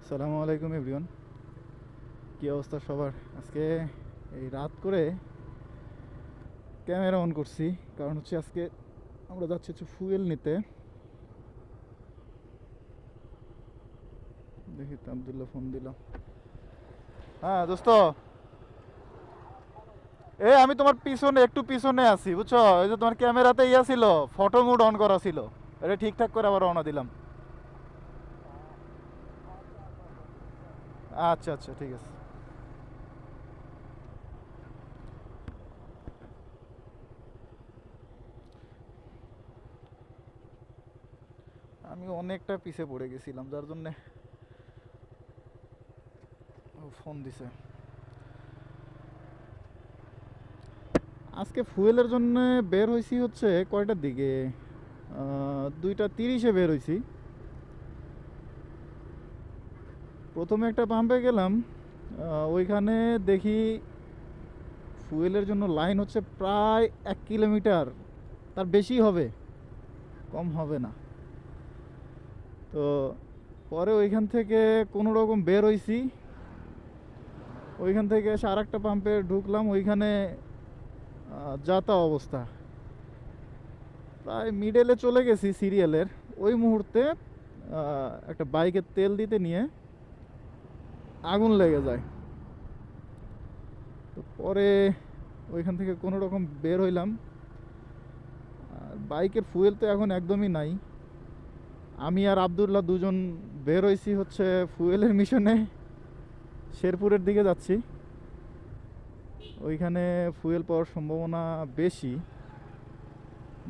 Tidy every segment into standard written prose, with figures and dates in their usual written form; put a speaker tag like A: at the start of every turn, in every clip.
A: আসসালামু আলাইকুম এভরিওয়ান। কি অবস্থা সবার? আজকে এই রাত করে ক্যামেরা অন করছি, কারণ হচ্ছে আজকে আমরা যাচ্ছি হচ্ছে ফুয়েল নিতে। দেখি তো আবদুল্লাহ ফোন দিল। হ্যাঁ দোস্ত, আমি তোমার পিছনে একটু পিছনে আছি বুঝছো। ওই যে তোমার ক্যামেরাতে ছিল, ফটো মুড অন করা ছিল, এটা ঠিকঠাক করে আবার রওনা দিলাম। আচ্ছা আচ্ছা, ঠিক আছে। আমি অনেকটা পিছে পড়ে গেছিলাম, যার জন্যে ও ফোন দিছে। আজকে ফুয়েলের জন্য বের হয়েছি হচ্ছে কয়টার দিকে, 2:30-এ বের হয়েছি। প্রথমে একটা পাম্পে গেলাম, ওইখানে দেখি ফুয়েলের জন্য লাইন হচ্ছে প্রায় 1 কিলোমিটার, তার বেশি হবে, কম হবে না। তো পরে ওইখান থেকে কোনো রকম বের হয়েছি, ওইখান থেকে এসে আর একটা পাম্পে ঢুকলাম। ওইখানে যা তা অবস্থা, প্রায় মিডলে চলে গেছি সিরিয়ালের। ওই মুহূর্তে একটা বাইকের তেল দিতে নিয়ে আগুন লেগে যায়। তো পরে ওইখান থেকে কোনো রকম বের হইলাম। আর বাইকের ফুয়েল তো এখন একদমই নাই। আমি আর আবদুল্লাহ দুজন বের হয়েছি হচ্ছে ফুয়েলের মিশনে, শেরপুরের দিকে যাচ্ছি। ওইখানে ফুয়েল পাওয়ার সম্ভাবনা বেশি।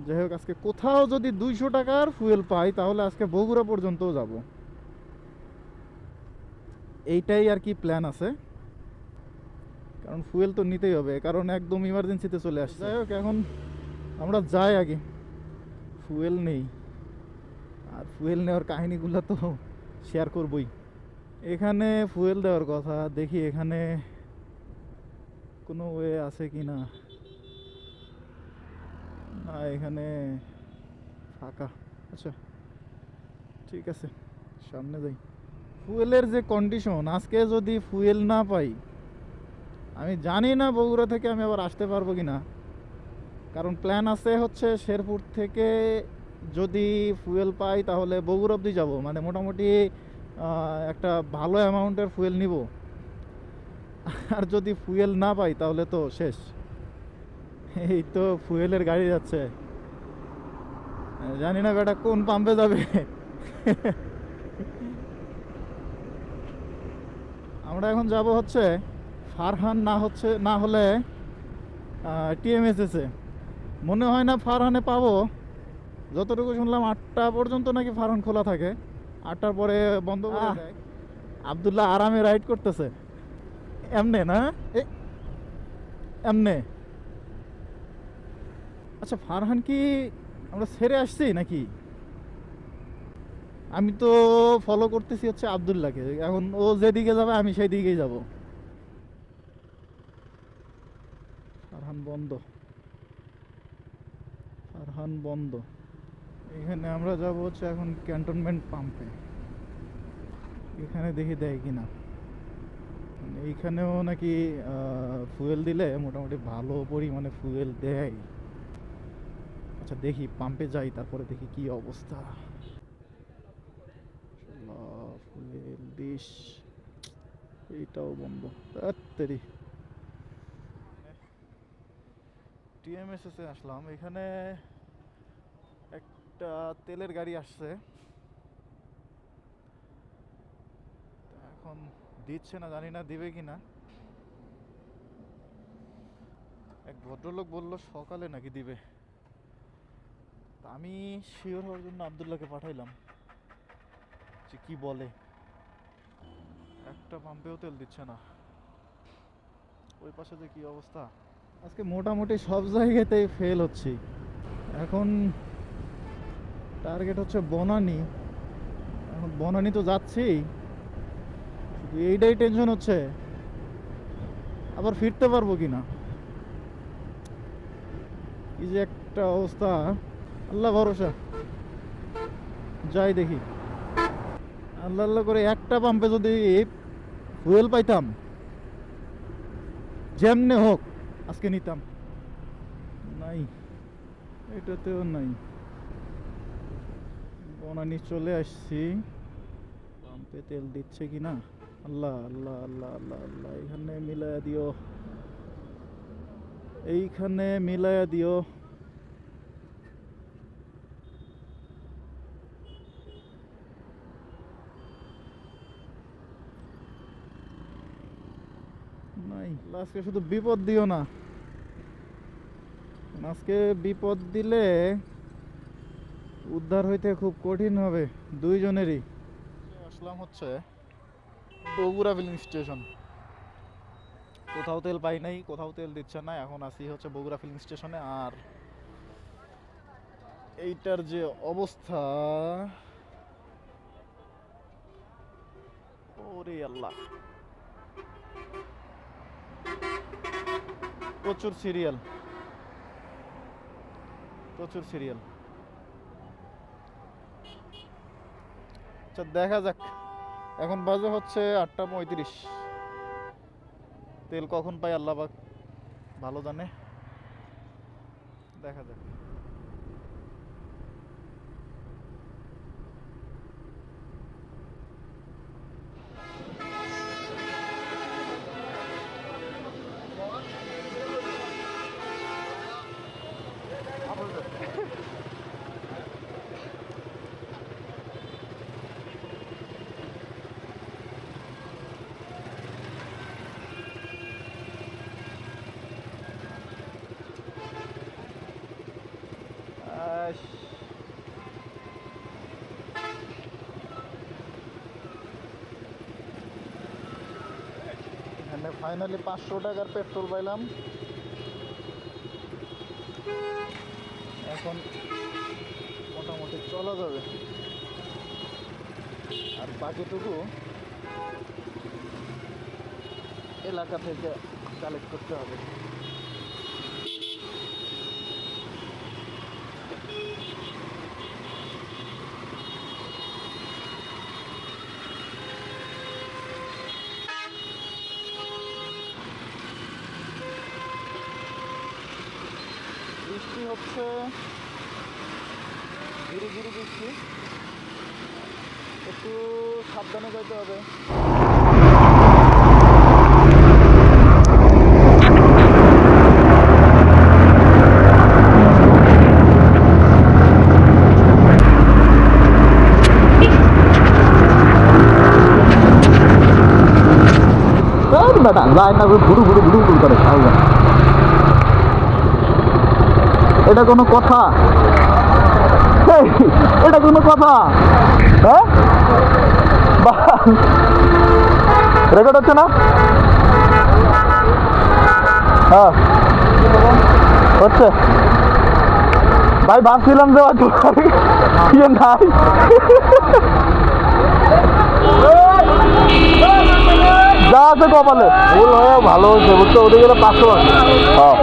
A: যাই হোক, আজকে কোথাও যদি 200 টাকার ফুয়েল পাই তাহলে আজকে বগুড়া পর্যন্তও যাব, এইটাই আর কি প্ল্যান আছে। কারণ ফুয়েল তো নিতেই হবে, কারণ একদম ইমার্জেন্সিতে চলে আসছে। যাই হোক, এখন আমরা যাই আগে, ফুয়েল নেই। আর ফুয়েল নেওয়ার কাহিনিগুলো তো শেয়ার করবই। এখানে ফুয়েল দেওয়ার কথা, দেখি এখানে কোনো ওয়ে আছে কি না। না, এখানে ফাঁকা। আচ্ছা, ঠিক আছে, সামনে যাই। ফুয়েলের যে কন্ডিশন, আজকে যদি ফুয়েল না পাই, আমি জানি না বগুড়া থেকে আমি আবার আসতে পারবো কি না। কারণ প্ল্যান আছে হচ্ছে শেরপুর থেকে যদি ফুয়েল পাই তাহলে বগুড়া অবধি যাব, মানে মোটামুটি একটা ভালো অ্যামাউন্টের ফুয়েল নিব। আর যদি ফুয়েল না পাই তাহলে তো শেষ। এই তো ফুয়েলের গাড়ি যাচ্ছে, জানি না বেটা কোন পাম্পে যাবে। আমরা এখন যাব হচ্ছে ফারহান, না হলে টিএমএসএসে। মনে হয় না ফারহানে পাবো, যতটুকু শুনলাম 8টা পর্যন্ত নাকি ফারহান খোলা থাকে, 8টার পরে বন্ধ করে দেয়। আবদুল্লাহ আরামে রাইড করতেছে, এমনে না এমনে। আচ্ছা, ফারহান কি আমরা ছেড়ে আসছি নাকি? আমি তো ফলো করতেছি হচ্ছে আবদুল্লাহকে, এখন ও যেদিকে যাবে আমি সেই দিকেই যাব। ফারহান বন্ধ, ফারহান বন্ধ। এখানে আমরা যাব হচ্ছে এখন ক্যান্টনমেন্ট পাম্পে। এখানে দেখি দেয় কিনা। মানে এইখানেও নাকি ফুয়েল দিলে মোটামুটি ভালো পরিমাণে ফুয়েল দেয়। আচ্ছা দেখি, পাম্পে যাই, তারপরে দেখি কি অবস্থা। ফুয়েল ডিশ, এইটাও বন্ধ। তাড়াতাড়ি টিএমএসএস এ আসলাম, এখানে একটা তেলের গাড়ি আসছে। এখন দিচ্ছে না, জানি না দিবে কিনা। এক ভদ্রলোক বলল সকালে নাকি দিবে। তা আমি শিওর হওয়ার জন্য আবদুল্লাহকে পাঠাইলাম যে কি বলে। একটা পাম্পেও তেল দিচ্ছে না, ওই পাশে যে কি অবস্থা। আজকে মোটামুটি সব জায়গাতেই ফেল হচ্ছি। এখন টার্গেট হচ্ছে বনানী। এখন বনানী তো যাচ্ছি, শুধু এইটাই টেনশন হচ্ছে আবার ফিরতে পারবো কিনা। কি যে একটা অবস্থা, আল্লাহ ভরসা। যাই দেখি। আল্লাহ আল্লাহ করে একটা পাম্পে যদি ফুয়েল পাইতাম, যেমনে হোক আজকে নিতাম। নাই, এটাতেও নাই। বনানি চলে আসছি, পাম্পে তেল দিচ্ছে কিনা। আল্লাহ আল্লাহ আল্লাহ আল্লাহ আল্লাহ, এইখানে মিলায়া দিও, এইখানে মিলায়া দিও। নাই, আজকে শুধু বিপদ দিও না। আজকে বিপদ দিলে উদ্ধার হইতে খুব কঠিন হবে দুইজনেরই। আসলাম হচ্ছে বগুড়া ফিলিং স্টেশন। কোথাও তেল পাই নাই, কোথাও তেল দিচ্ছে না। এখন আসি হচ্ছে বগুড়া ফিলিং স্টেশনে। আর এইটার যে অবস্থা, ওরে আল্লাহ, প্রচুর সিরিয়াল, প্রচুর সিরিয়াল। আচ্ছা দেখা যাক, এখন বাজে হচ্ছে 8:35। তেল কখন পাই আল্লাহ পাক ভালো জানে, দেখা যাক। এখানে ফাইনালি 500 টাকার পেট্রোল পাইলাম। এখন মোটামুটি চলা যাবে। আর বাকিটুকু এলাকা থেকে কালেক্ট করতে হবে। বৃষ্টি হচ্ছে, ধীরে ধীরে বৃষ্টি, একটু সাবধানে যেতে হবে। এটা কোনো কথা? এটা কোনো কথা? হ্যাঁ, রেকর্ড হচ্ছে না? হ্যাঁ হচ্ছে ভাই, ভাবছিলাম যে নাই। যা আছে কপালে, ভুল হয়ে ভালো হয়েছে, বুঝতে ওদিকে গেলে 500 আছে। হ্যাঁ